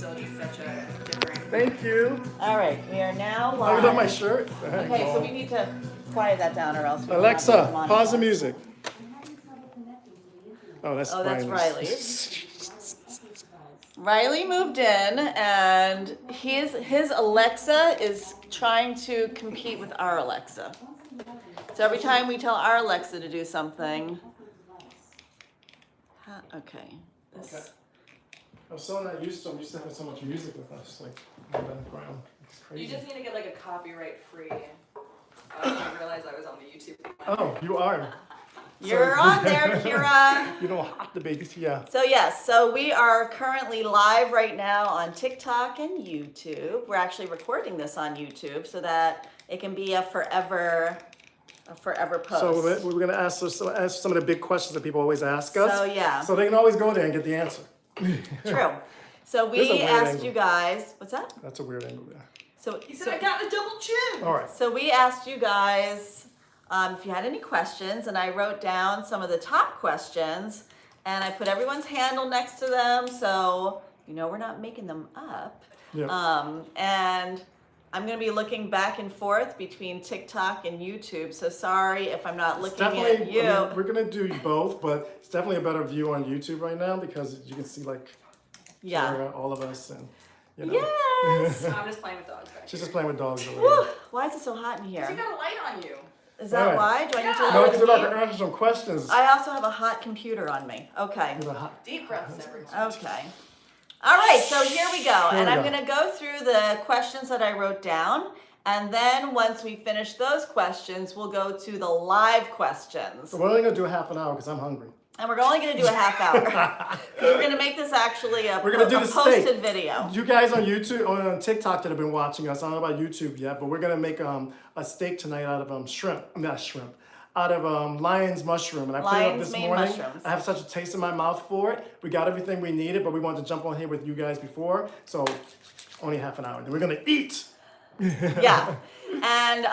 still just such a different. Thank you. All right, we are now Oh, live. you got my shirt? Okay, so we need to quiet that down or else we Alexa, pause the music. Oh, that's Riley's. Riley moved in, and his Alexa is trying to compete with our Alexa. So every time we tell our Alexa to do something, okay. Okay. I'm so not used to. I'm used to having so much music with us, like in the background. It's crazy. You just need to get like a copyright free. I didn't realize I was on the YouTube. Oh, you are. You're on there, Kira. You don't have to be. Yeah. So yes, so we are currently live right now on TikTok and YouTube. We're actually recording this on YouTube so that it can be a forever post. So we're going to ask some of the big questions that people always ask us. So yeah. So they can always go there and get the answer. True. So we asked you guys, what's that? That's a weird angle there. So He said I got a double chin. All right. So we asked you guys if you had any questions, and I wrote down some of the top questions, and I put everyone's handle next to them, so you know we're not making them up. Yeah. And I'm going to be looking back and forth between TikTok and YouTube, so sorry if I'm not looking at you. I mean, we're going to do both, but it's definitely a better view on YouTube right now because you can see like all of us and you know. Yes. I'm just playing with dogs. She's just playing with dogs over Woo. there. Why is it so hot in here? You got a light on you. Is that Right. why? Do I need to No, lower because the we're about heat? to answer some questions. I also have a hot computer on me. Okay. With a hot- Deep breaths, everyone. Okay. All right, so here we go. Here And we I'm go. going to go through the questions that I wrote down. And then once we finish those questions, we'll go to the live questions. So we're only going to do a half an hour because I'm hungry. And we're only going to do a half hour. Because we're going to make this actually a, We're gonna do a the posted steak. video. You guys on YouTube or on TikTok that have been watching us, I don't know about YouTube yet, but we're gonna make a steak tonight out of out of lion's mushroom, and I put it up Lion's this mane morning. mushrooms. I have such a taste in my mouth for it. We got everything we needed, but we wanted to jump on here with you guys before, so only half an hour. Then we're gonna eat. Yeah. And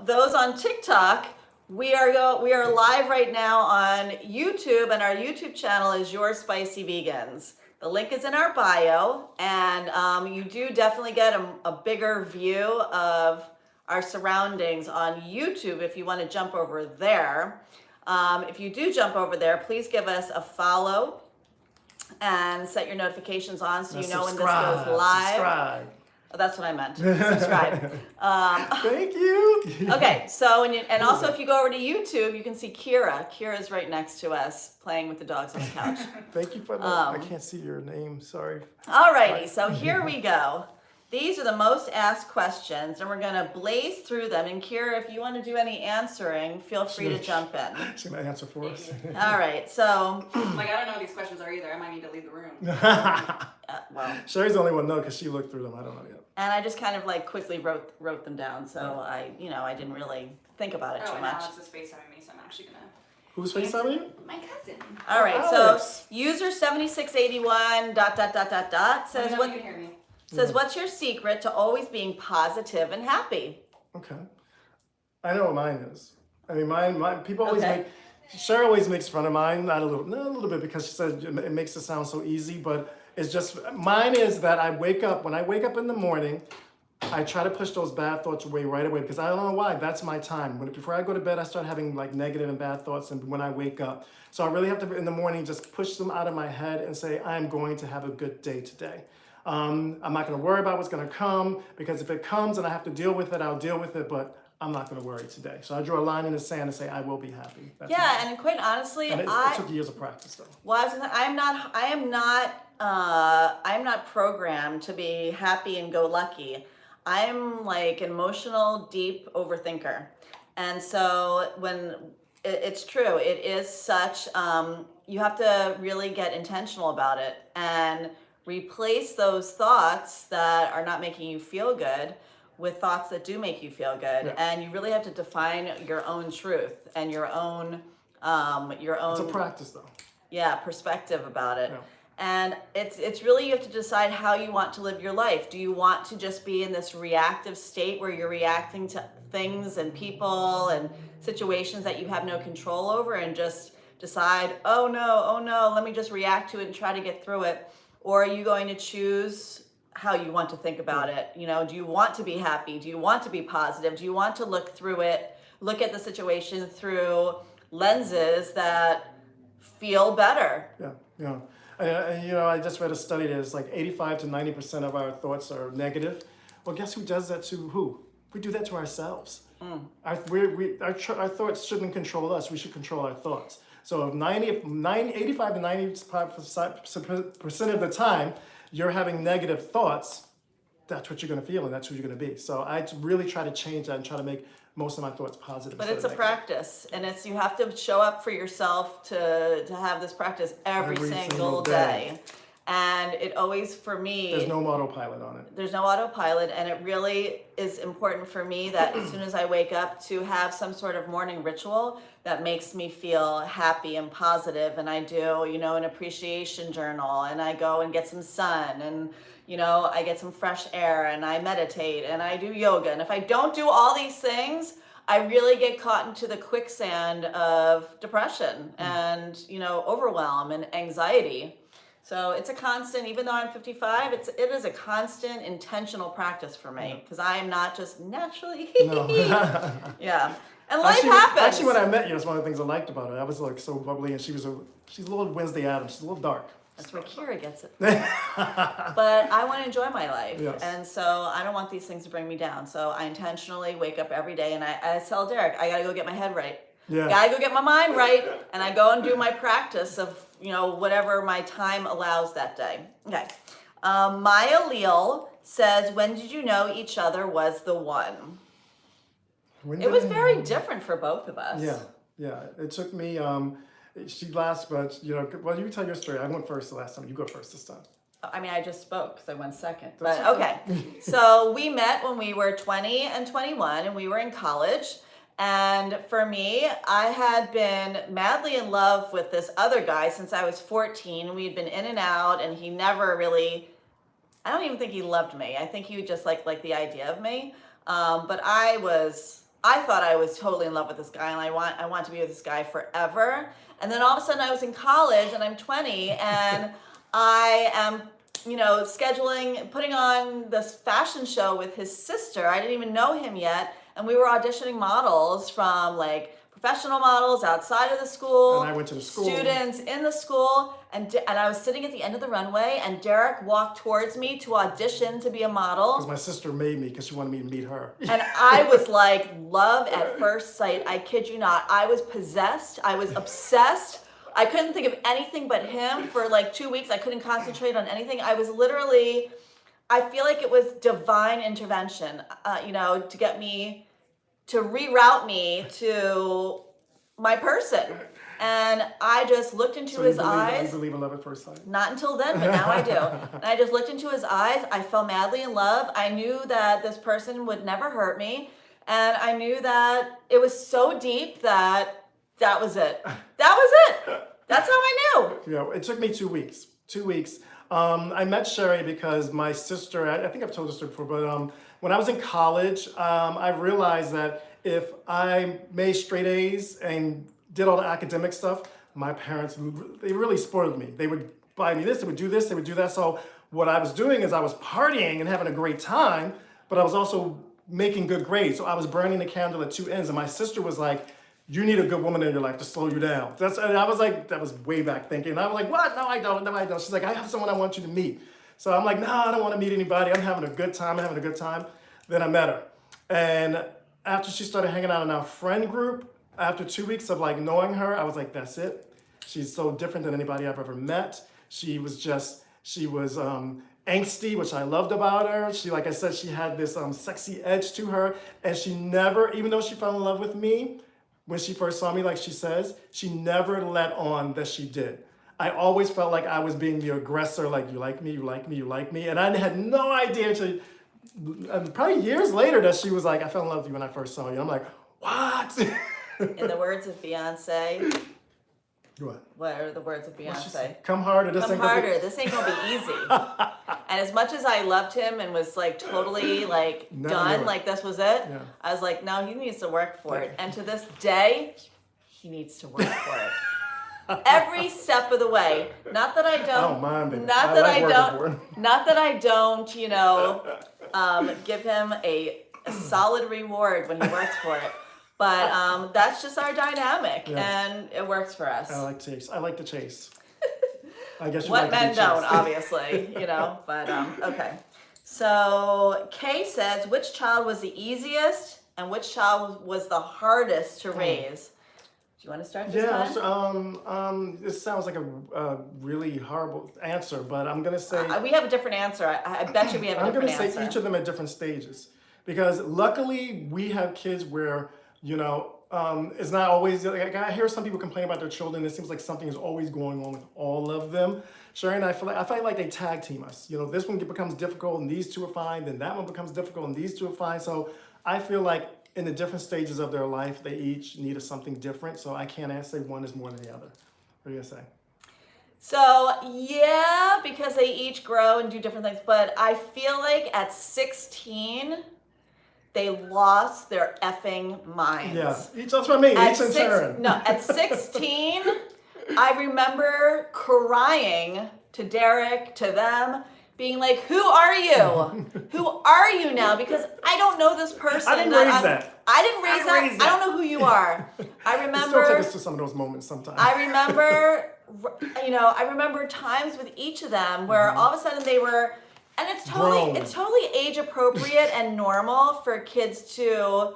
those on TikTok, we are live right now on YouTube, and our YouTube channel is Your Spicy Vegans. The link is in our bio, and you do definitely get a bigger view of our surroundings on YouTube if you want to jump over there. If you do jump over there, please give us a follow and set your notifications on so you know when this goes live. Subscribe. Oh, that's what I meant. Subscribe. Thank you. Okay, so and also if you go over to YouTube, you can see Kira. Kira's right next to us playing with the dogs on the couch. Thank you for the. I can't see your name. Sorry. Alrighty, so here we go. These are the most asked questions, and we're gonna blaze through them. And Kira, if you want to do any answering, feel free to jump in. She's gonna answer for us. All right, so Like I don't know what these questions are either. I might need to leave the room. well, Sherry's the only one because she looked through them. I don't know yet. and I just kind of like quickly wrote them down, so I didn't really think about it Oh, too and much. Alex is FaceTiming me, so I'm actually gonna. Who's FaceTiming you? My cousin. All right, Alex. so user 7681 ... says You what can hear me. says what's your secret to always being positive and happy? Okay. I know what mine is. I mean, mine people always Okay. make. Sherry always makes fun of mine, not a little bit, because she said it makes it sound so easy. But it's just mine is that when I wake up in the morning, I try to push those bad thoughts away right away because I don't know why. That's my time. Before I go to bed, I start having like negative and bad thoughts, and when I wake up, so I really have to in the morning just push them out of my head and say I'm going to have a good day today. I'm not going to worry about what's going to come because if it comes and I have to deal with it, I'll deal with it. But I'm not going to worry today. So I draw a line in the sand and say I will be happy. That's Yeah, mine. and quite honestly, And it took years of practice though. well, I'm not programmed to be happy and go lucky. I'm like an emotional, deep overthinker. And so when it's true, it is such, you have to really get intentional about it and replace those thoughts that are not making you feel good with thoughts that do make you feel good. Yeah. And you really have to define your own truth and your own It's a practice though. perspective about it. Yeah. And it's really, you have to decide how you want to live your life. Do you want to just be in this reactive state where you're reacting to things and people and situations that you have no control over and just decide, oh no, let me just react to it and try to get through it? Or are you going to choose how you want to think about it. You know, do you want to be happy? Do you want to be positive? Do you want to look at the situation through lenses that feel better? Yeah, yeah. And, you know, I just read a study that it's like 85 to 90% of our thoughts are negative. Well, guess who does that to who? We do that to ourselves. Our thoughts shouldn't control us. We should control our thoughts. So if 85 to 95% of the time you're having negative thoughts, that's what you're going to feel and that's who you're going to be. So I really try to change that and try to make most of my thoughts positive. But it's a practice, and you have to show up for yourself to have this practice every single day. And it always, for me, there's no autopilot on it. There's no autopilot, and it really is important for me that as soon as I wake up to have some sort of morning ritual that makes me feel happy and positive. And I do, you know, an appreciation journal, and I go and get some sun, and, you know, I get some fresh air, and I meditate, and I do yoga. And if I don't do all these things, I really get caught into the quicksand of depression and, you know, overwhelm and anxiety. So it's a constant, even though I'm 55, it is a constant intentional practice for me, because I am not just naturally. No. Yeah. And life happens. Actually, when I met you, that's one of the things I liked about her. I was like so bubbly, and she's a little Wednesday Addams. She's a little dark. That's where Kira gets it. But I want to enjoy my life. Yes. And so I don't want these things to bring me down. So I intentionally wake up every day, and I tell Derek, I got to go get my head right. Yeah. Gotta go get my mind right, and I go and do my practice of, you know, whatever my time allows that day. Okay. Maya Leal says, when did you know each other was the one? It was very different for both of us. Yeah. It took me, she last, but, you know, well, you tell your story. I went first the last time. You go first this time. I mean, I just spoke because I went second. That's But okay. So we met when we were 20 and 21, and we were in college. And for me, I had been madly in love with this other guy since I was 14. We had been in and out, and he never really, I don't even think he loved me. I think he would just like the idea of me. But I thought I was totally in love with this guy, and I want to be with this guy forever. And then all of a sudden I was in college, and I'm 20, and I am, you know, putting on this fashion show with his sister. I didn't even know him yet. And we were auditioning models from like professional models outside of the school. And I went to the school. Students in the school. And I was sitting at the end of the runway, and Derek walked towards me to audition to be a model. Because my sister made me because she wanted me to meet her. And I was like, love at first sight. I kid you not. I was possessed. I was obsessed. I couldn't think of anything but him for like 2 weeks. I couldn't concentrate on anything. I was literally, I feel like it was divine intervention, you know, to get me, to reroute me to my person. And I just looked into his eyes. You believe in love at first sight? Not until then, but now I do. And I just looked into his eyes. I fell madly in love. I knew that this person would never hurt me. And I knew that it was so deep that was it. That was it. That's how I knew. Yeah, it took me 2 weeks. 2 weeks. I met Sheri because my sister, I think I've told this story before, but when I was in college, I realized that if I made straight A's and did all the academic stuff, my parents, they really spoiled me. They would buy me this, they would do this, they would do that. So what I was doing is I was partying and having a great time, but I was also making good grades. So I was burning the candle at two ends. And my sister was like, you need a good woman in your life to slow you down. And I was like, that was way back thinking. And I was like, what? No, I don't. No, I don't. She's like, I have someone I want you to meet. So I'm like, no, I don't want to meet anybody. I'm having a good time. Then I met her. And after she started hanging out in our friend group, after 2 weeks of like knowing her, I was like, that's it. She's so different than anybody I've ever met. She was angsty, which I loved about her. She, like I said, she had this sexy edge to her. And she never, even though she fell in love with me, when she first saw me, like she says, she never let on that she did. I always felt like I was being the aggressor, like, you like me, you like me, you like me. And I had no idea until probably years later that she was like, I fell in love with you when I first saw you. I'm like, what? In the words of Beyonce. What are the words of Beyonce? Come harder. This ain't gonna be easy. And as much as I loved him and was like totally like done, like this was it, yeah. I was like, no, he needs to work for it. And to this day, he needs to work for it. every step of the way. Not that I don't. I don't mind, baby. Not I that like I working don't. for him. Not that I don't. Give him a solid reward when he works for it. But that's just our dynamic, and it works for us. I like chase. I like to chase. I guess you What like to be men don't, chased. obviously, But okay. So Kay says, which child was the easiest and which child was the hardest to raise? Do you want to start this time? This sounds like a really horrible answer, but I'm gonna say We have a different answer. I bet you we have a different answer. I'm gonna say each of them at different stages, because luckily we have kids where it's not always like I hear some people complain about their children. It seems like something is always going on with all of them. Sheri and I feel like they tag team us. This one becomes difficult and these two are fine. Then that one becomes difficult and these two are fine. So I feel like in the different stages of their life, they each need something different. So I can't say one is more than the other. What are you gonna say? So yeah, because they each grow and do different things. But I feel like at 16, they lost their effing minds. Yeah, that's what I mean. Each in turn. No, at 16, I remember crying to Derek, to them, being like, who are you? Who are you now? Because I don't know this person. I didn't raise that. I didn't raise that. I don't know who you are. I remember. It still takes us to some of those moments sometimes. I remember times with each of them where all of a sudden they were, and it's totally age appropriate and normal for kids to,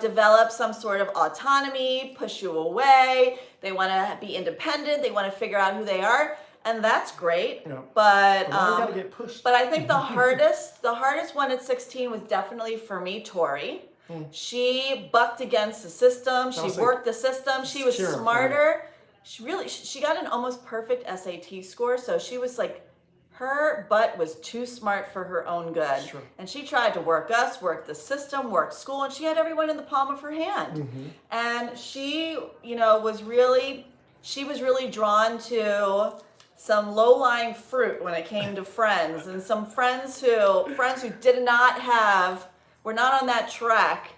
develop some sort of autonomy, push you away. They want to be independent. They want to figure out who they are, and that's great. Yeah. But gotta get pushed. But I think the hardest one at 16 was definitely for me, Tori. She bucked against the system. She worked the system. She was smarter. She got an almost perfect SAT score. So she was like, her butt was too smart for her own good. Sure. And she tried to work us, work the system, work school, and she had everyone in the palm of her hand. Mm-hmm. And she, was really drawn to some low-lying fruit when it came to friends, and some friends who were not on that track,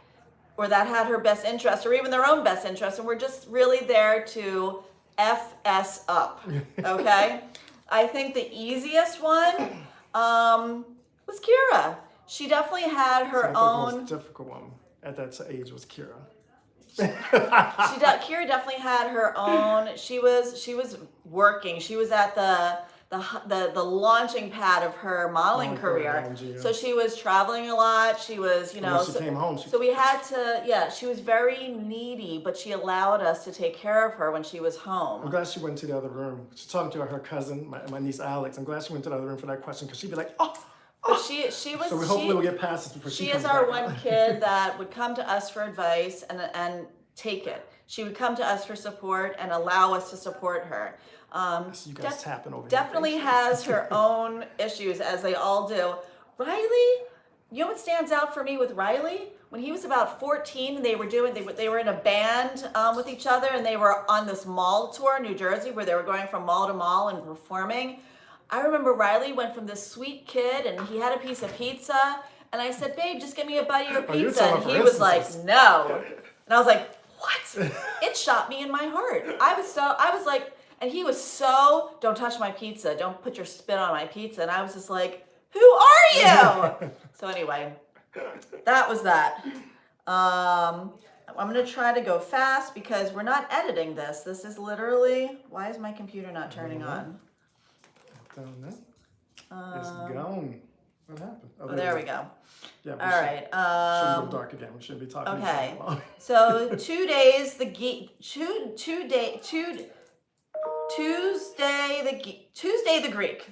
or that had her best interest, or even their own best interest, and were just really there to F-S up, okay? I think the easiest one was Kira. She definitely had her own. The most difficult one at that age was Kira. Kira definitely had her own. She was working. She was at the launching pad of her modeling career. So she was traveling a lot. She was, when she came home. So we had to, she was very needy, but she allowed us to take care of her when she was home. I'm glad she went to the other room. She's talking to her cousin, my niece Alex. I'm glad she went to the other room for that question, because she'd be like, oh. But she was. So hopefully we'll get past this before she comes is our back. one kid that would come to us for advice and take it. She would come to us for support and allow us to support her. So you guys tapping over definitely here. has her own issues, as they all do. Riley, you know what stands out for me with Riley? When he was about 14, they were in a band with each other, and they were on this mall tour in New Jersey where they were going from mall to mall and performing. I remember Riley went from this sweet kid, and he had a piece of pizza, and I said, babe, just give me a bite of your pizza. And he was like, no. And I was like, what? It shot me in my heart. I was like, and he was so, don't touch my pizza. Don't put your spit on my pizza. And I was just like, who are you? So anyway, that was that. I'm going to try to go fast because we're not editing this. This is literally, why is my computer not turning on? Don't know. It's gone. What happened? Oh, there we go. Yeah. All right. Shouldn't go dark again. We shouldn't be talking. Okay. So Tuesday the Greek.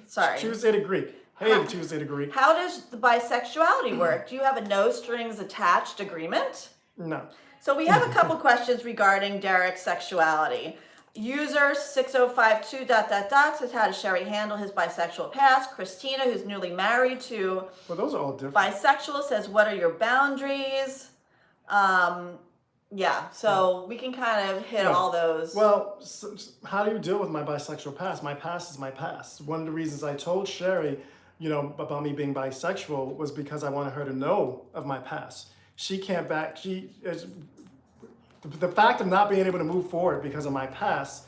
Sorry. Tuesday the Greek. Hey, Tuesday the Greek. How does the bisexuality work? Do you have a no strings attached agreement? No. So we have a couple questions regarding Derek's sexuality. User 6052 ... says, how does Sheri handle his bisexual past? Christina, who's newly married to Well, those are all different. bisexual, says, what are your boundaries? So we can kind of hit all those. Well, so how do you deal with my bisexual past? My past is my past. One of the reasons I told Sheri, about me being bisexual was because I wanted her to know of my past. She can't The fact of not being able to move forward because of my past,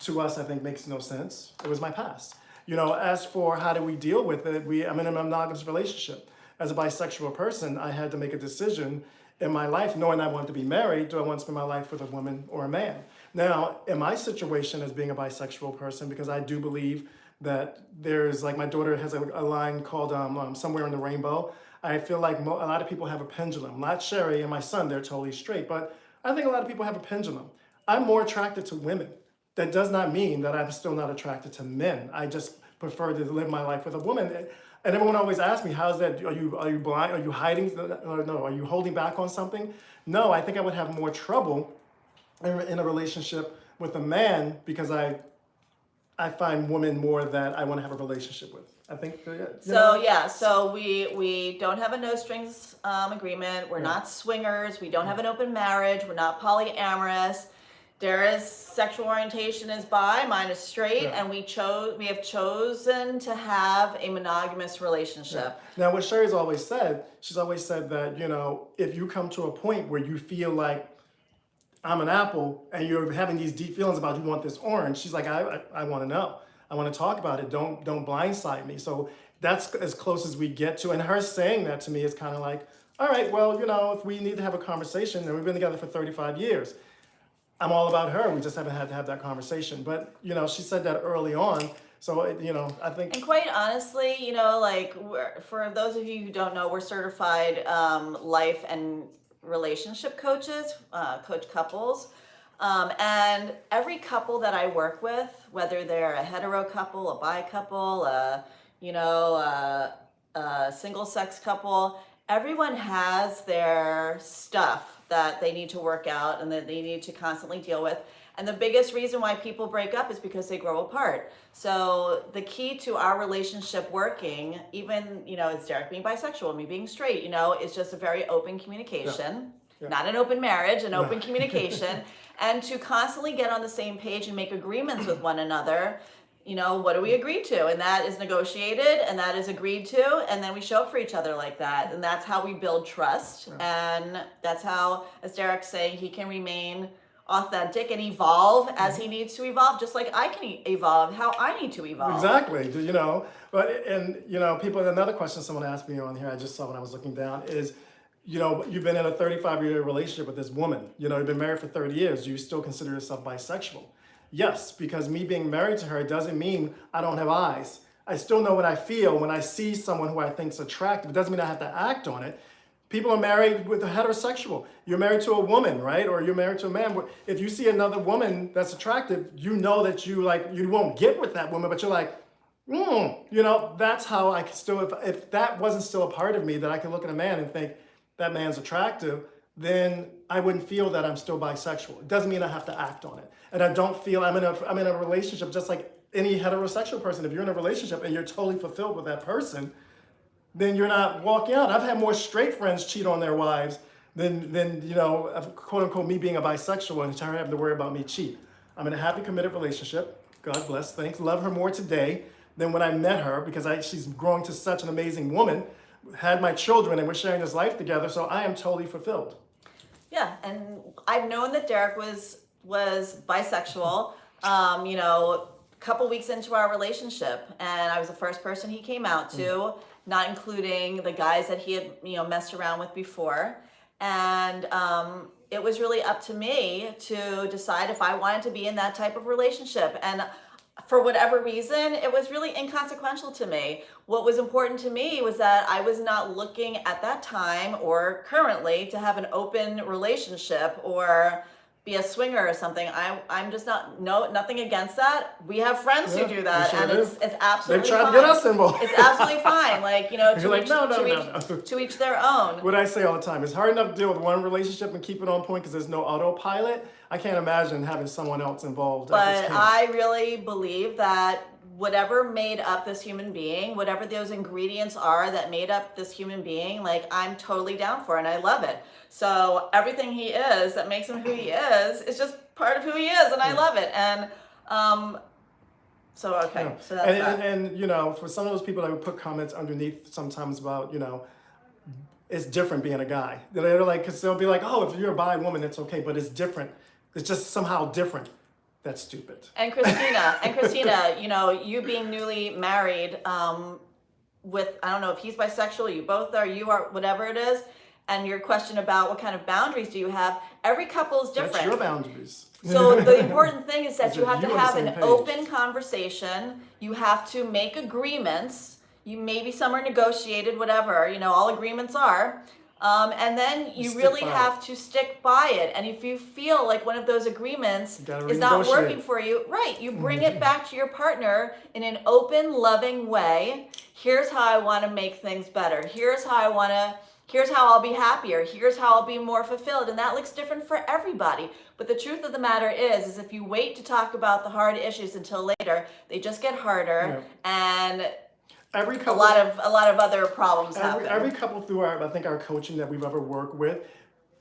to us, I think makes no sense. It was my past. As for how do we deal with it, I'm in a monogamous relationship. As a bisexual person, I had to make a decision in my life, knowing I wanted to be married. Do I want to spend my life with a woman or a man? Now, in my situation as being a bisexual person, because I do believe that there's, like, my daughter has a line called Somewhere in the Rainbow. I feel like a lot of people have a pendulum. Not Sheri and my son, they're totally straight, but I think a lot of people have a pendulum. I'm more attracted to women. That does not mean that I'm still not attracted to men. I just prefer to live my life with a woman. And everyone always asks me, how's that? Are you blind? Are you hiding? Or no, are you holding back on something? No, I think I would have more trouble in a relationship with a man because I find women more that I want to have a relationship with. I think. So we don't have a no strings agreement. We're not swingers. We don't have an open marriage. We're not polyamorous. Dara's sexual orientation is bi, mine is straight, and we have chosen to have a monogamous relationship. Now, what Sheri's always said, she's always said that, if you come to a point where you feel like I'm an apple and you're having these deep feelings about you want this orange, she's like, I want to know. I want to talk about it. Don't blindside me. So that's as close as we get to. And her saying that to me is kind of like, all right, well, if we need to have a conversation, and we've been together for 35 years, I'm all about her. We just haven't had to have that conversation. But, she said that early on. So, I think. And quite honestly, for those of you who don't know, we're certified life and relationship coaches, coach couples. And every couple that I work with, whether they're a hetero couple, a bi couple, a single sex couple, everyone has their stuff that they need to work out and that they need to constantly deal with. And the biggest reason why people break up is because they grow apart. So the key to our relationship working, even, it's Derek being bisexual, me being straight, is just a very open communication, not an open marriage, an open communication, and to constantly get on the same page and make agreements with one another. What do we agree to? And that is negotiated and that is agreed to. And then we show up for each other like that. And that's how we build trust. And that's how, as Derek's saying, he can remain authentic and evolve as he needs to evolve, just like I can evolve how I need to evolve. Exactly. People, another question someone asked me on here, I just saw when I was looking down, is, you've been in a 35-year relationship with this woman. You've been married for 30 years. Do you still consider yourself bisexual? Yes, because me being married to her doesn't mean I don't have eyes. I still know what I feel when I see someone who I think is attractive. It doesn't mean I have to act on it. People are married with a heterosexual. You're married to a woman, right? Or you're married to a man. If you see another woman that's attractive, you know that you won't get with that woman, but you're like, that's how I can still, if that wasn't still a part of me, that I can look at a man and think that man's attractive, then I wouldn't feel that I'm still bisexual. It doesn't mean I have to act on it. And I don't feel I'm in a relationship just like any heterosexual person. If you're in a relationship and you're totally fulfilled with that person, then you're not walking out. I've had more straight friends cheat on their wives than quote unquote me being a bisexual and her having to worry about me cheat. I'm in a happy, committed relationship. God bless, thanks. Love her more today than when I met her because she's growing to such an amazing woman. Had my children and we're sharing this life together, so I am totally fulfilled. Yeah, and I've known that Derek was bisexual, a couple weeks into our relationship, and I was the first person he came out to, not including the guys that he had, messed around with before. And it was really up to me to decide if I wanted to be in that type of relationship. And for whatever reason, it was really inconsequential to me. What was important to me was that I was not looking at that time or currently to have an open relationship or be a swinger or something. I'm just nothing against that. We have friends who do that, and it's absolutely fine. They try to get us involved. It's absolutely fine. To each their own. What I say all the time, it's hard enough to deal with one relationship and keep it on point because there's no autopilot. I can't imagine having someone else involved. But I really believe that whatever made up this human being, whatever those ingredients are that made up this human being, I'm totally down for it and I love it. So everything he is that makes him who he is just part of who he is, and I love it. And so that's that. And for some of those people that would put comments underneath sometimes about, it's different being a guy. They're like, because they'll be like, oh, if you're a bi woman, it's okay, but it's different. It's just somehow different. That's stupid. And Christina, you know, you being newly married, with, I don't know if he's bisexual, you both are, you are, whatever it is, and your question about what kind of boundaries do you have, every couple is different. That's your boundaries. So the important thing is that you have to you on the have same an page. open conversation. You have to make agreements. You maybe some are negotiated, whatever, you know, all agreements are. And then you Stick really by have to stick by it. And if you feel like one of those agreements You gotta is not renegotiate. working for you, right, you bring it back to your partner in an open, loving way. Here's how I want to make things better. Here's how I'll be happier. Here's how I'll be more fulfilled. And that looks different for everybody. But the truth of the matter is if you wait to talk about the hard issues until later, they just get harder, and Every couple, a lot of other problems happen. every couple through our coaching that we've ever worked with,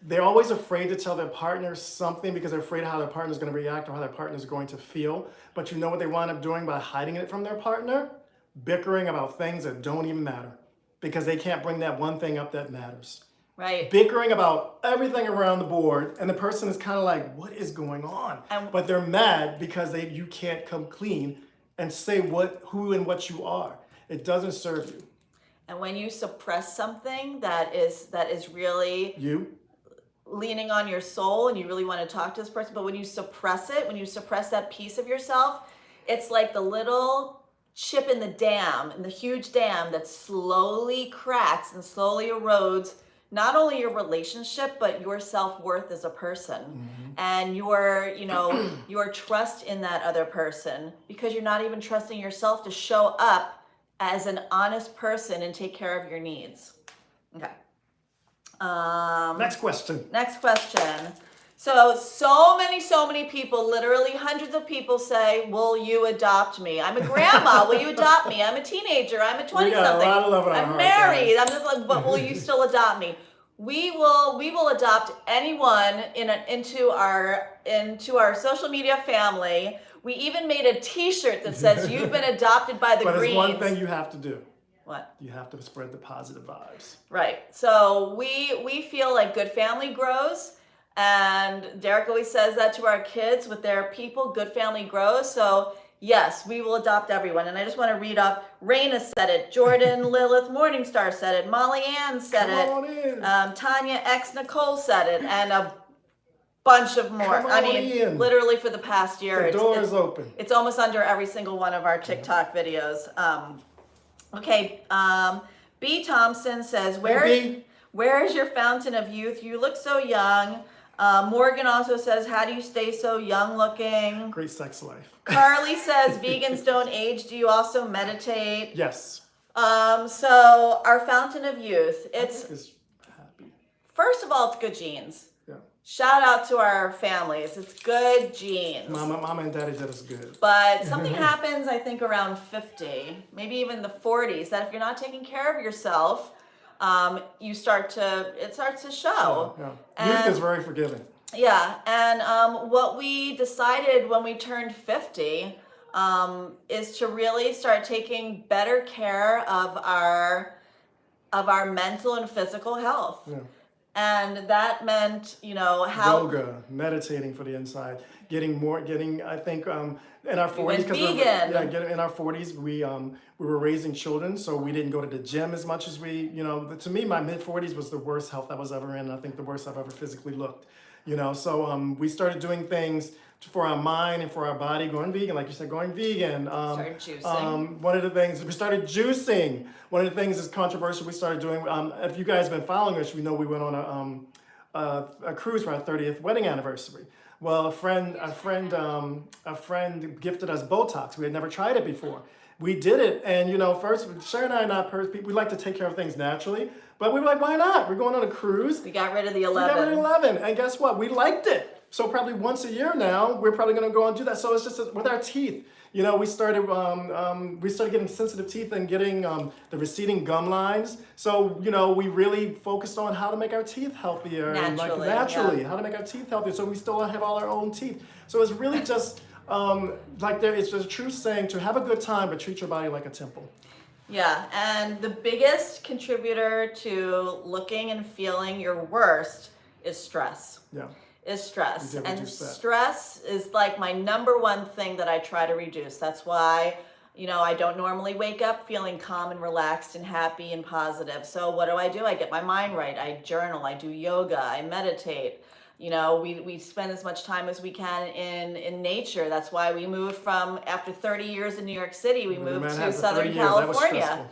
they're always afraid to tell their partner something because they're afraid of how their partner's going to react or how their partner's going to feel. But you know what they wind up doing by hiding it from their partner? Bickering about things that don't even matter because they can't bring that one thing up that matters. Right. Bickering about everything around the board, and the person is kind of like, what is going on? But they're mad because you can't come clean and say who and what you are. It doesn't serve you. And when you suppress something that is really leaning on your soul and you really want to talk to this person, but when you suppress it, when you suppress that piece of yourself, it's like the little chip in the dam, in the huge dam that slowly cracks and slowly erodes not only your relationship, but your self-worth as a person, and your trust in that other person, because you're not even trusting yourself to show up as an honest person and take care of your needs. Okay. Next question. Next question. So many people, literally hundreds of people say, will you adopt me? I'm a grandma, will you adopt me? I'm a teenager, I'm a 20-something. We got a lot of love in our I'm heart, married, guys. I'm just like, but will you still adopt me? We will adopt anyone into our social media family. We even made a t-shirt that says, you've been adopted by the But Greens. there's one thing you have to do. What? You have to spread the positive vibes. Right. So we feel like good family grows. And Derek always says that to our kids with their people, good family grows. So yes, we will adopt everyone. And I just want to read off, Raina said it, Jordan Lilith Morningstar said it, Molly Ann said Come on in. Tanya X Nicole said it, and a bunch of more. Come I on mean, in. literally for the past year. The door is open. It's almost under every single one of our TikTok videos. Okay, B. Thompson says, where is your fountain of youth? You look so young. Morgan also says, how do you stay so young looking? Great sex life. Carly says, vegans don't age. Do you also meditate? Yes. So our fountain of youth, It's happy. first of all, it's good genes. Yeah. Shout out to our families. It's good genes. Mama and daddy did us good. But something happens, I think, around 50, maybe even the 40s, that if you're not taking care of yourself, it starts to show. Yeah. Youth is very forgiving. Yeah, and what we decided when we turned 50 is to really start taking better care of our mental and physical health. Yeah. And that meant, yoga, meditating for the inside, getting I think in our 40s, vegan. In our 40s we were raising children, so we didn't go to the gym as much as we, to me my mid 40s was the worst health I was ever in, and I think the worst I've ever physically looked. So we started doing things for our mind and for our body, going vegan, like you said, going vegan. Started juicing. One of the things, we started juicing. One of the things is controversial we started doing, if you guys have been following us, we know we went on a cruise for our 30th wedding anniversary. Well, a friend gifted us Botox. We had never tried it before. We did it, and first, Sheri and I are not perfect. We like to take care of things naturally, but we were like, why not? We're going on a cruise. We got rid of the 11. We got rid of 11, and guess what? We liked it. So probably once a year now, we're probably going to go and do that. So it's just with our teeth. We started getting sensitive teeth and getting the receding gum lines. So we really focused on how to make our teeth healthier, naturally, how to make our teeth healthier. So we still have all our own teeth. So it's really just it's a true saying to have a good time, but treat your body like a temple. Yeah, and the biggest contributor to looking and feeling your worst is stress. Yeah. Is stress. You did And reduce that. stress is like my number one thing that I try to reduce. That's why, I don't normally wake up feeling calm and relaxed and happy and positive. So what do? I get my mind right. I journal, I do yoga, I meditate. We spend as much time as we can in nature. That's why we moved from, after 30 years in New York City, we moved to Southern California.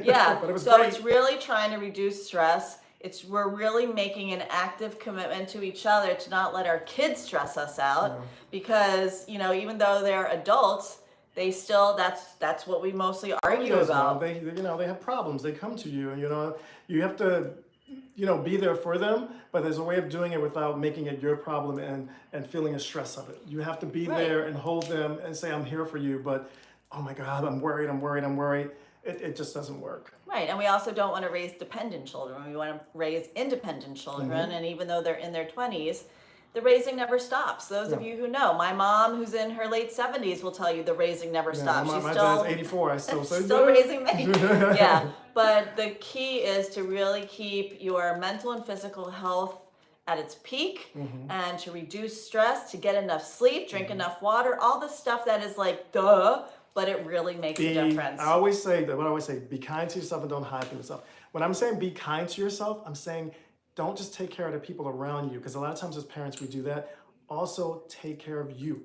Yeah, But it was so great. it's really trying to reduce stress. We're really making an active commitment to each other to not let our kids stress us out, because, even though they're adults, they still, that's what we mostly argue about. They have problems. They come to you, and you have to be there for them, but there's a way of doing it without making it your problem and feeling the stress of it. You have to be there and hold them and say, I'm here for you, but oh my God, I'm worried. It just doesn't work. Right, and we also don't want to raise dependent children. We want to raise independent children, and even though they're in their 20s, the raising never stops. Those of you who know, my mom, who's in her late 70s, will tell you the raising never stops. My She's still dad's 84. I still raising me. Yeah, but the key is to really keep your mental and physical health at its peak, and to reduce stress, to get enough sleep, drink enough water, all the stuff that is like duh, but it really makes a difference. I always say, be kind to yourself and don't hide from yourself. When I'm saying be kind to yourself, I'm saying don't just take care of the people around you, because a lot of times as parents we do that. Also take care of you.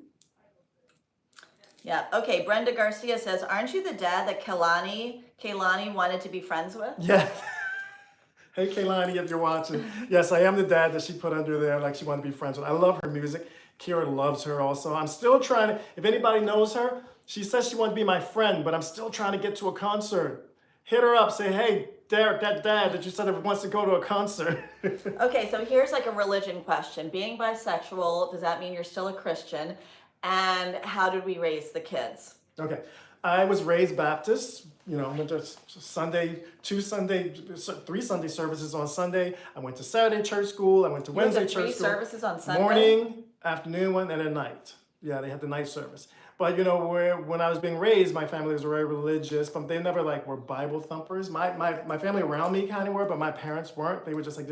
Yeah. Okay. Brenda Garcia says, "Aren't you the dad that Kaylani wanted to be friends with?" Yeah. Hey Kaylani, if you're watching. Yes, I am the dad that she put under there, like she wanted to be friends with. I love her music. Kira loves her also. I'm still trying to, if anybody knows her, she says she wanted to be my friend, but I'm still trying to get to a concert. Hit her up, say, hey, Derek, that dad that you said wants to go to a concert. Okay, so here's like a religion question. Being bisexual, does that mean you're still a Christian? And how did we raise the kids? Okay, I was raised Baptist. Went to three Sunday services on Sunday. I went to Saturday church school. I went to Wednesday church school. 3 services on Sunday? Morning, afternoon one, and at night. Yeah, they had the night service. But when I was being raised, my family was very religious, but they never were Bible thumpers. My family around me kind of were, but my parents weren't. They were just like,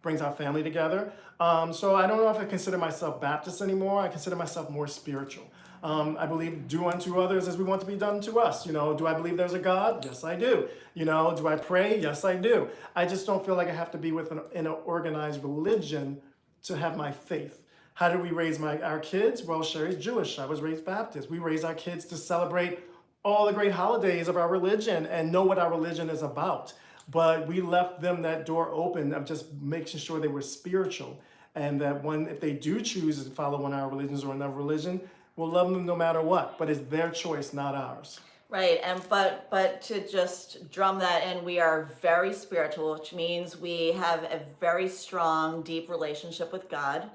brings our family together. So I don't know if I consider myself Baptist anymore. I consider myself more spiritual. I believe do unto others as we want to be done to us. Do I believe there's a God? Yes, I do. Do I pray? Yes, I do. I just don't feel like I have to be in an organized religion to have my faith. How did we raise our kids? Well, Sheri's Jewish. I was raised Baptist. We raise our kids to celebrate all the great holidays of our religion and know what our religion is about. But we left them that door open of just making sure they were spiritual, and that if they do choose to follow one of our religions or another religion, we'll love them no matter what. But it's their choice, not ours. Right, and but to just drum that in, we are very spiritual, which means we have a very strong, deep relationship with God.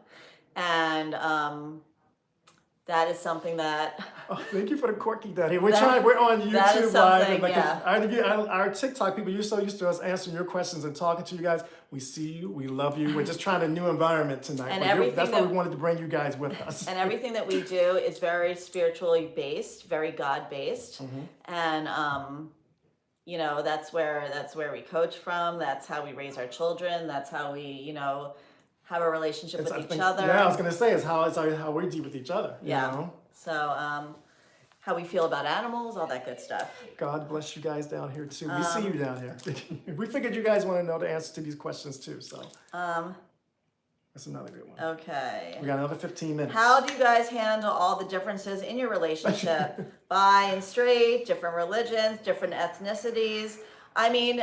And that is something that... Oh, thank you for the quirky daddy. We're on YouTube live. And our TikTok people, you're so used to us answering your questions and talking to you guys. We see you. We love you. We're just trying a new environment tonight. And that's why we wanted to bring you guys with us. And everything that we do is very spiritually based, very God-based. And, that's where we coach from. That's how we raise our children. That's how we, have a relationship with each other. Yeah, I was going to say, it's how we deal with each other. Yeah. So, how we feel about animals, all that good stuff. God bless you guys down here too. We see you down here. We figured you guys want to know the answer to these questions too, so. That's another good one. Okay. We got another 15 minutes. How do you guys handle all the differences in your relationship? Bi and straight, different religions, different ethnicities. I mean,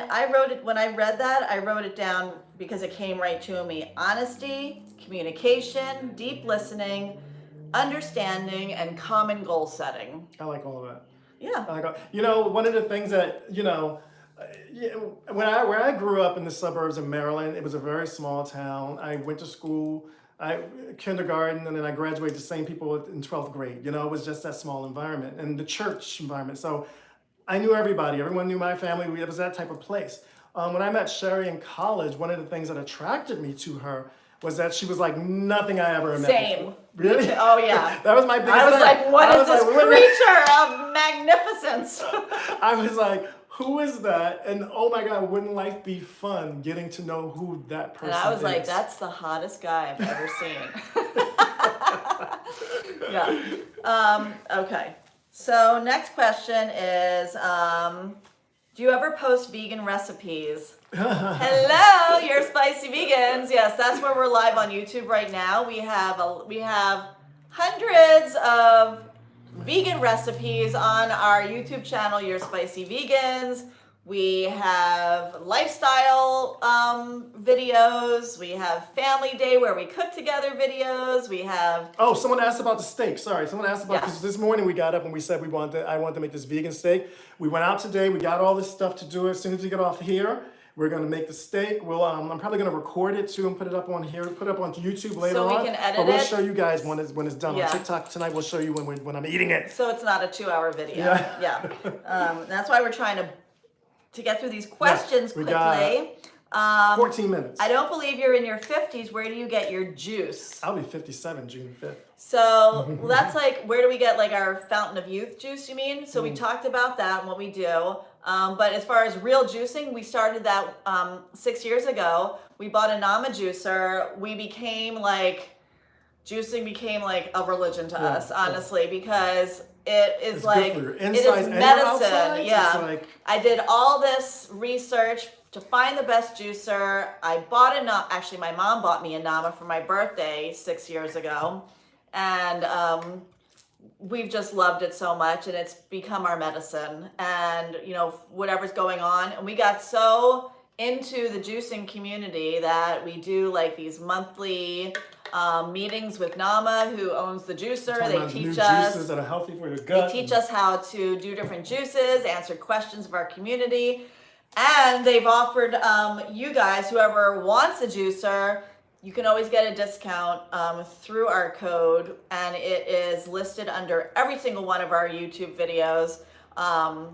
when I read that, I wrote it down because it came right to me. Honesty, communication, deep listening, understanding, and common goal setting. I like all of that. Yeah. One of the things that, where I grew up in the suburbs of Maryland, it was a very small town. I went to school, kindergarten, and then I graduated the same people in 12th grade. It was just that small environment, and the church environment. So I knew everybody. Everyone knew my family. It was that type of place. When I met Sheri in college, one of the things that attracted me to her was that she was like nothing I ever met before. Really? Oh, yeah. That was my biggest I was thing. like, what is this creature of magnificence? I was like, who is that? And oh my God, wouldn't life be fun getting to know who that person And is? I was like, that's the hottest guy I've ever seen. Yeah. Okay. So next question is, do you ever post vegan recipes? Hello, you're spicy vegans. Yes, that's where we're live on YouTube right now. We have hundreds of vegan recipes on our YouTube channel, Your Spicy Vegans. We have lifestyle videos. We have family day where we cook together videos. We have... Oh, someone asked about the steak. Sorry, someone asked about, Yeah. because this morning we got up and we said I wanted to make this vegan steak. We went out today. We got all this stuff to do. As soon as we get off here, we're gonna make the steak. We'll I'm probably gonna record it too and put it up on here, put it up on YouTube later on. So we can edit but we'll it. show you guys when it's done Yeah. on TikTok tonight. We'll show you when I'm eating it. So it's not a 2-hour video. Yeah. That's why we're trying to get through these questions we quickly. got 14 minutes. I don't believe you're in your 50s. Where do you get your juice? I'll be 57 June 5th. So well, that's like, where do we get like our fountain of youth juice, you mean? So we talked about that and what we do. But as far as real juicing, we started that 6 years ago. We bought a Nama juicer. Juicing became like a religion to us, honestly, because it's like, good for your it insides is and your medicine. outsides. Yeah. It's like, I did all this research to find the best juicer. I bought actually my mom bought me a Nama for my birthday 6 years ago. And we've just loved it so much, and it's become our medicine. And, you know, whatever's going on. And we got so into the juicing community that we do like these monthly meetings with Nama, who owns the juicer. talking They about new teach us. juices that are healthy for your gut. They teach us how to do different juices, answer questions of our community. And they've offered you guys, whoever wants a juicer, you can always get a discount through our code, and it is listed under every single one of our YouTube videos.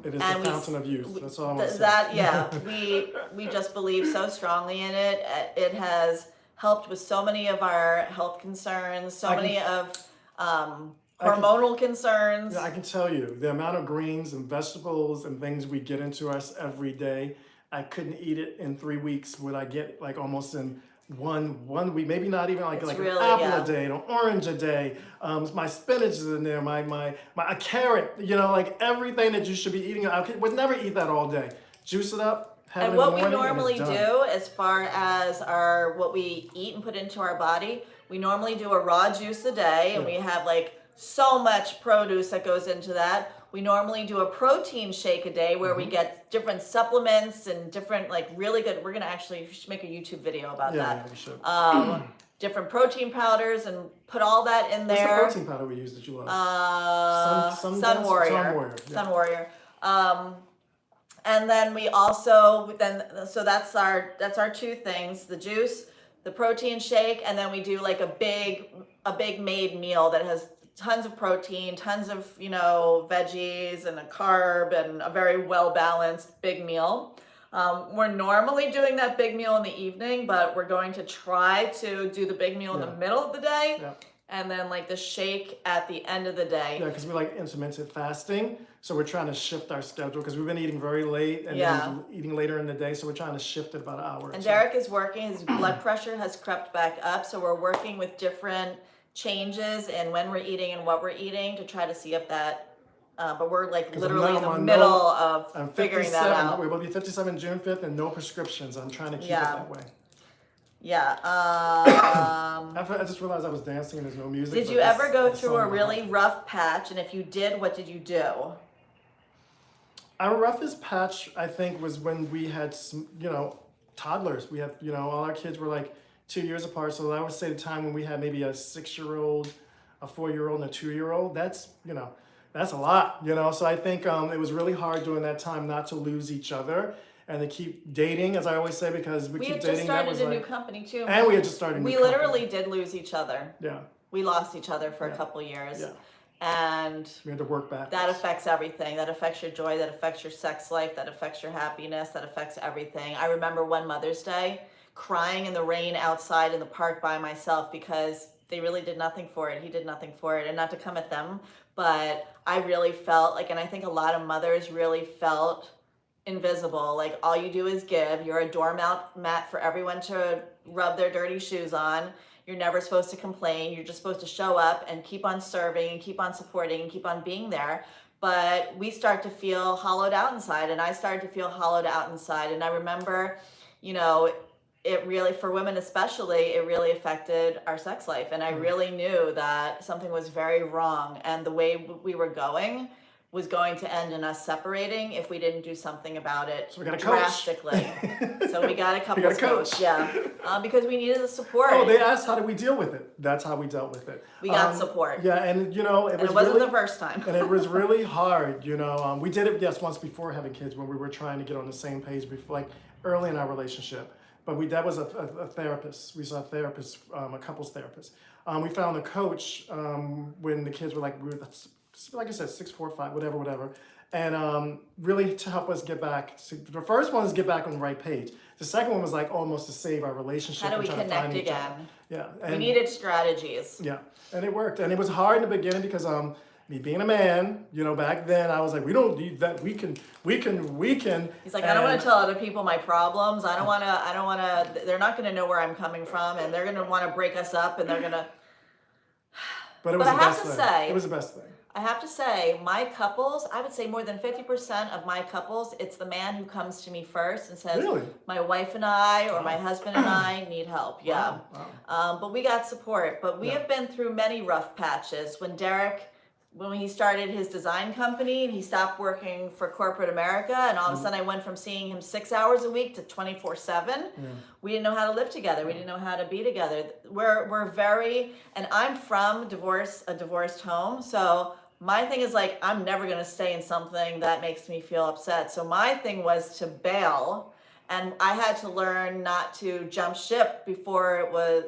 It is the fountain of youth. That's all I'm gonna say. We just believe so strongly in it. It has helped with so many of our health concerns, so many of hormonal concerns. Yeah, I can tell you the amount of greens and vegetables and things we get into us every day. I couldn't eat it in 3 weeks. Would I get like almost in one week? Maybe not even like Really, an apple yeah. a day, an orange a day. My spinach is in there. My a carrot. You know, like everything that you should be eating. I would never eat that all day. Juice it up. Have it And in what the we morning, and normally it's done. do as far as what we eat and put into our body, we normally do a raw juice a day, and we have like so much produce that goes into that. We normally do a protein shake a day where we get different supplements and different like really good, we should make a YouTube video about Yeah, that. we should. Different protein powders and put all that in What's the there. protein powder we use that you love? Sun Warrior. Sun Warrior. Yeah. Sun Warrior. And then we also so that's our two things: the juice, the protein shake, and then we do like a big made meal that has tons of protein, tons of veggies and a carb, and a very well balanced big meal. We're normally doing that big meal in the evening, but we're going to try to do the big meal in the middle of the day. Yeah. And then like the shake at the end of the day. Yeah, because we like intermittent fasting, so we're trying to shift our schedule because we've been eating very late and Yeah. then eating later in the day, so we're trying to shift it about an hour. or And so. Derek is working, his blood pressure has crept back up, so we're working with different changes in when we're eating and what we're eating to try to see if that, but we're like 'Cause literally in I'm the on middle I'm of figuring that 57. out. We will be 57 June 5th and no prescriptions. I'm trying to keep it Yeah. that way. Yeah. I just realized I was dancing and there's no music. Did but you this- ever go this through song a went really off. rough patch? And if you did, what did you do? Our roughest patch, I think, was when we had toddlers. We had, all our kids were like 2 years apart. So I would say the time when we had maybe a 6-year-old, a 4-year-old, and a 2-year-old. That's a lot. So I think it was really hard during that time not to lose each other and to keep dating, as I always say, because we We keep had dating. just That started was a like, new company too. and we had just started. a new We company. literally did lose each other. Yeah, We lost each other for a couple years. yeah. And We had to work back. that affects everything. That affects your joy, that affects your sex life, that affects your happiness, that affects everything. I remember one Mother's Day crying in the rain outside in the park by myself because they really did nothing for it. He did nothing for it. And not to come at them, but I really felt like, and I think a lot of mothers really felt invisible. Like all you do is give. You're a doormat for everyone to rub their dirty shoes on. You're never supposed to complain. You're just supposed to show up and keep on serving and keep on supporting and keep on being there. But we start to feel hollowed out inside, and I started to feel hollowed out inside. And I remember, you know, it really, for women especially, it really affected our sex life. And I really knew that something was very wrong. And the way we were going was going to end in us separating if we didn't do something about it So we got a coach. drastically. So we got a couples We got a coach. coach, yeah, because we needed the support. Oh, they asked how did we deal with it. That's how we dealt with it. We got support. Yeah, and you know, And it wasn't the first time. and it was really hard, you know. We did it, yes, once before having kids when we were trying to get on the same page before, like early in our relationship. But that was a therapist. We saw a therapist, a couples therapist. We found a coach when the kids were like I said, 6, 4, 5, whatever. And really to help us get back. The first one is get back on the right page. The second one was like almost to save our relationship. How do we and try to connect find each other. again? Yeah. We And, needed strategies. yeah, and it worked. And it was hard in the beginning because me being a man, you know, back then I was like, we don't need that. We can. He's like, I don't want to tell other people my problems. I don't want to, they're not going to know where I'm coming from, and they're going to want to break us up, and they're going to. But it was But the I have best to thing. say- It was the best thing. I have to say, my couples, I would say more than 50% of my couples, it's the man who comes to me first and says, Really? my wife and I, or my husband and I need help. Yeah. Wow. But we got support. But we have been through many rough patches. When he started his design company, and he stopped working for corporate America, and all of a sudden I went from seeing him 6 hours a week to 24/7. We didn't know how to live together. We didn't know how to be together. We're very, and I'm from a divorced home, so my thing is like, I'm never gonna stay in something that makes me feel upset. So my thing was to bail, and I had to learn not to jump ship before it was,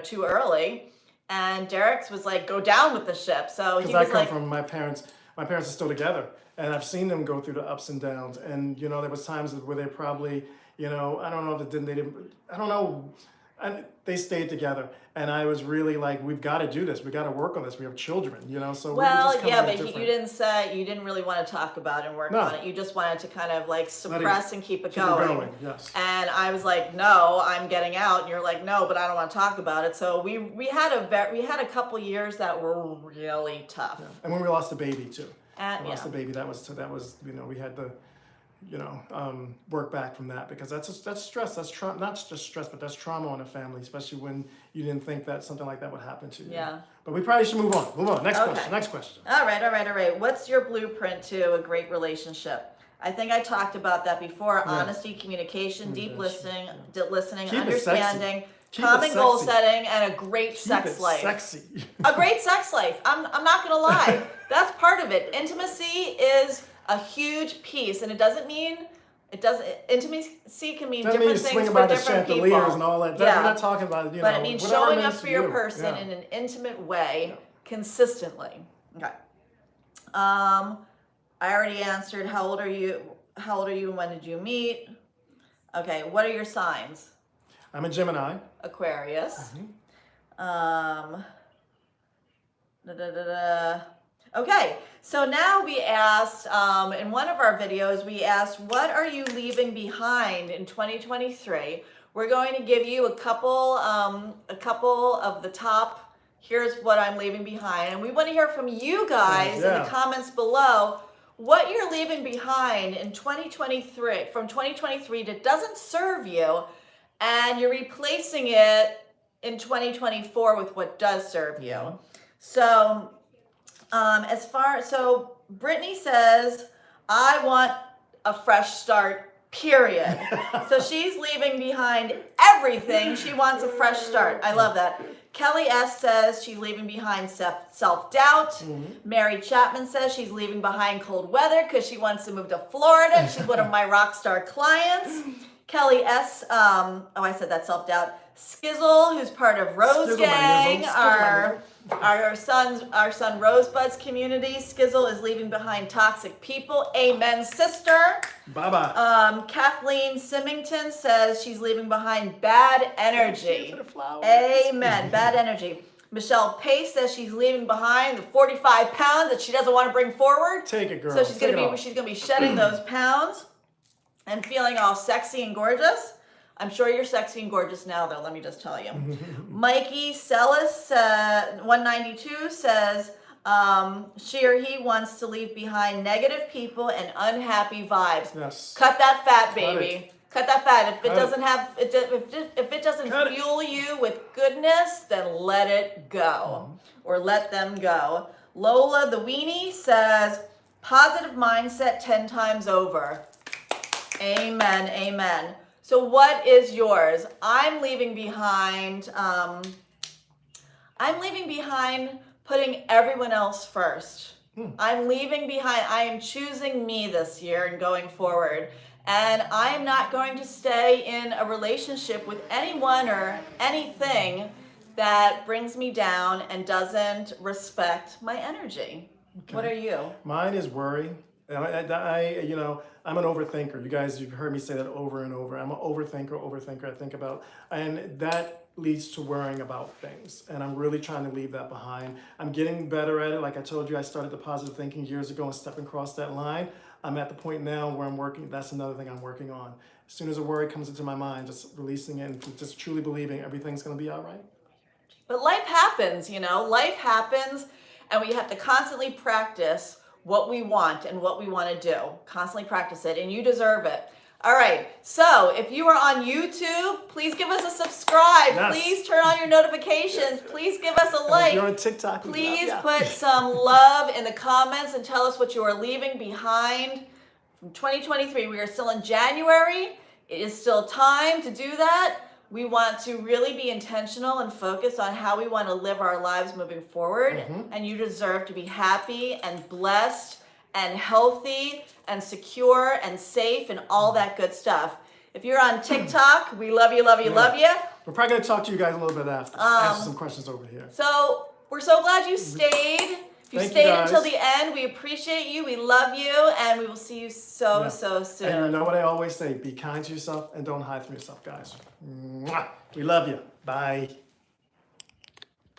too early. And Derek's was like, go down with the ship. So he Because I was come like, from my parents. My parents are still together, and I've seen them go through the ups and downs. And you know, there was times where they probably, you know, I don't know if it didn't. They didn't. I don't know. And they stayed together, and I was really like, we've got to do this. We got to work on this. We have children, you know. So we were well, just coming yeah, at but different- you didn't really want to talk about it and work No. on it. You just wanted to kind of like suppress and keep it Keep it going, yes. And I was like, no, I'm getting out. And you're like, no, but I don't want to talk about it. So we had a couple years that were really tough. Yeah. And when we lost the baby too. And, We lost the baby. That was you know, we had to, you know, work back from that because that's stress. That's not just stress, but that's trauma on a family, especially when you didn't think that something like that would happen to you. Yeah. But we probably should move on. Next Okay. question. Next question. All right. What's your blueprint to a great relationship? I think I talked about that before. Yeah. Honesty, communication, deep listening, Keep it understanding, sexy. Keep it common goal sexy. setting, and a great Keep sex it life. sexy. A great sex life. I'm not gonna lie. That's part of it. Intimacy is a huge piece, and intimacy can mean Doesn't mean different swing things for about the different chandeliers people. and all that. Yeah. We're not talking about, you But know, it means whatever showing it up means for to your you. person Yeah. in an intimate way consistently. Okay. I already answered how old are you and when did you meet? Okay, what are your signs? I'm a Gemini. Aquarius. Mm-hmm. Okay, so now we asked, in one of our videos, we asked, what are you leaving behind in 2023? We're going to give you a couple of the top, here's what I'm leaving behind. And we want to hear from you guys in Yeah. the comments below, what you're leaving behind in 2023, from 2023 that doesn't serve you, and you're replacing it in 2024 with what does serve you. So, so Brittany says, I want a fresh start, period. So she's leaving behind everything. She wants a fresh start. I love that. Kelly S says she's leaving behind self-doubt. Mary Chapman says she's leaving behind cold weather because she wants to move to Florida. She's one of my rock star clients. Kelly S, I said that self-doubt. Skizzle, who's part of Rose Skizzle, my Gang, nizzle. Skizzle, our son Rosebud's community. Skizzle is leaving behind toxic people. Amen, sister. Bye-bye. Kathleen Symington says she's leaving behind bad energy. For the flowers. Amen, bad energy. Michelle Pace says she's leaving behind the 45 pounds that she doesn't want to bring forward. Take it, girl. So she's Take gonna it off. be shedding those pounds. and feeling all sexy and gorgeous. I'm sure you're sexy and gorgeous now, though, let me just tell you. Mikey Celis, 192, says she or he wants to leave behind negative people and unhappy vibes. Yes. Cut that fat, Cut baby. Cut that fat. If it Cut doesn't have, if it doesn't Cut it. fuel you with goodness, then let it go, or let them go. Lola the Weenie says, positive mindset 10 times over. Amen, amen. So what is yours? I'm leaving behind putting everyone else first. I'm leaving behind, I am choosing me this year and going forward. And I am not going to stay in a relationship with anyone or anything that brings me down and doesn't respect my energy. Okay. What are you? Mine is worry. You know, I'm an overthinker. You guys, you've heard me say that over and over. I'm an overthinker. I think about, and that leads to worrying about things. And I'm really trying to leave that behind. I'm getting better at it. Like I told you, I started the positive thinking years ago and stepping across that line. I'm at the point now where I'm working. That's another thing I'm working on. As soon as a worry comes into my mind, just releasing it and just truly believing everything's going to be all right. But life happens, you know, life happens, and we have to constantly practice what we want and what we want to do. Constantly practice it, and you deserve it. All right, so if you are on YouTube, please give us a subscribe. Yes. Please turn on your notifications. Please give us a And like. if you're on TikTok, we Please love put ya. some love in the comments and tell us what you are leaving behind from 2023. We are still in January. It is still time to do that. We want to really be intentional and focus on how we want to live our lives moving forward. And you deserve to be happy and blessed and healthy and secure and safe and all that good stuff. If you're on TikTok, we love you, love you, love you. We're probably going to talk to you guys a little bit after. Ask some questions over here. So we're so glad you stayed. If you Thank you, stayed guys. until the end, we appreciate you. We love you, and we will see you so soon. And you know what I always say, be kind to yourself and don't hide from yourself, guys. Mwah. We love you. Bye.